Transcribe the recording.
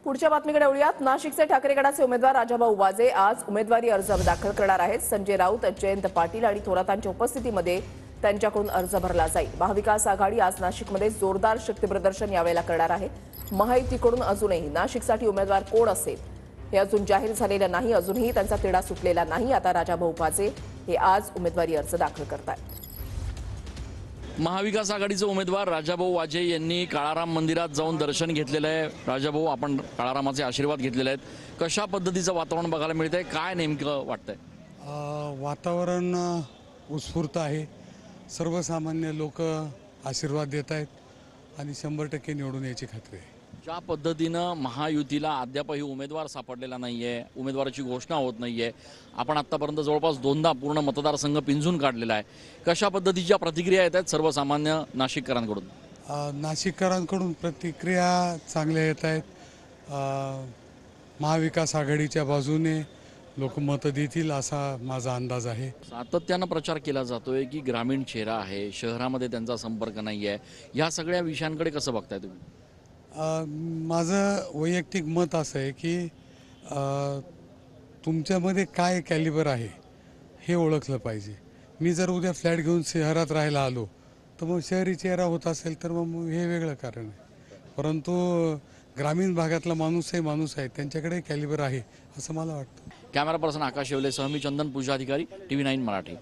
पुढच्या बातमीकडे वळूयात। नाशिकचे ठाकरे गटाचे उमेदवार राजाभाऊ वाजे आज उमेदवारी अर्ज दाखल करणार आहेत। संजय राऊत, जयंत पाटील आणि थोरातांच्या उपस्थितीमध्ये त्यांच्याकडून अर्ज भरला जाईल। महाविकास आघाडी आज नाशिकमध्ये जोरदार शक्तीप्रदर्शन यावेळेला करणार आहे। महायुतीकडून अजूनही नाशिकसाठी उमेदवार कोण असेल हे अजून जाहीर झालेलं नाही। अजूनही त्यांचा तिढा सुटलेला नाही। आता राजाभाऊ वाजे हे आज उमेदवारी अर्ज दाखल करतात। महाविकास आघाडीचे उमेदवार राजाभाऊ वाजे यांनी काळाराम मंदिरात जाऊन दर्शन घेतलेलं आहे। राजाभाऊ, आपण काळारामाचे आशीर्वाद घेतलेले आहेत, कशा पद्धतीचं वातावरण बघायला मिळतंय, काय नेमकं वाटतंय? वातावरण उत्स्फूर्त आहे। सर्वसामान्य लोक आशीर्वाद देत आहेत आणि 100% निवडून यायची खात्री आहे। ज्या पद्धतीनं महायुतीला अद्यापही उमेदवार सापडलेला नाहीये, उमेदवाराची घोषणा होत नाहीये, आपण आतापर्यंत जवळपास 2दा पूर्ण मतदारसंघ पिंजून काढलेला आहे, कशा पद्धतीच्या प्रतिक्रिया येत आहेत सर्वसामान्य नाशिककरांकडून? नाशिककरांकडून प्रतिक्रिया चांगल्या येत आहेत। महाविकास आघाडीच्या बाजूने लोक मतं देतील असा माझा अंदाज आहे। सातत्यानं प्रचार केला जातोय की ग्रामीण चेहरा आहे, शहरामध्ये त्यांचा संपर्क नाही आहे, या सगळ्या विषयांकडे कसं बघताय तुम्ही? माझं वैयक्तिक मत असं आहे की तुमच्यामध्ये काय कॅलिबर आहे हे ओळखलं पाहिजे। मी जर उद्या फ्लॅट घेऊन शहरात राहायला आलो तर मग शहरी चेहरा होत असेल तर मग हे वेगळं कारण आहे, परंतु ग्रामीण भागातला माणूस आहे, त्यांच्याकडे कॅलिबर आहे असं मला वाटतं। कॅमेरा पर्सन आकाश येवले सह मी चंदन पूजाधिकारी, TV9 मराठी।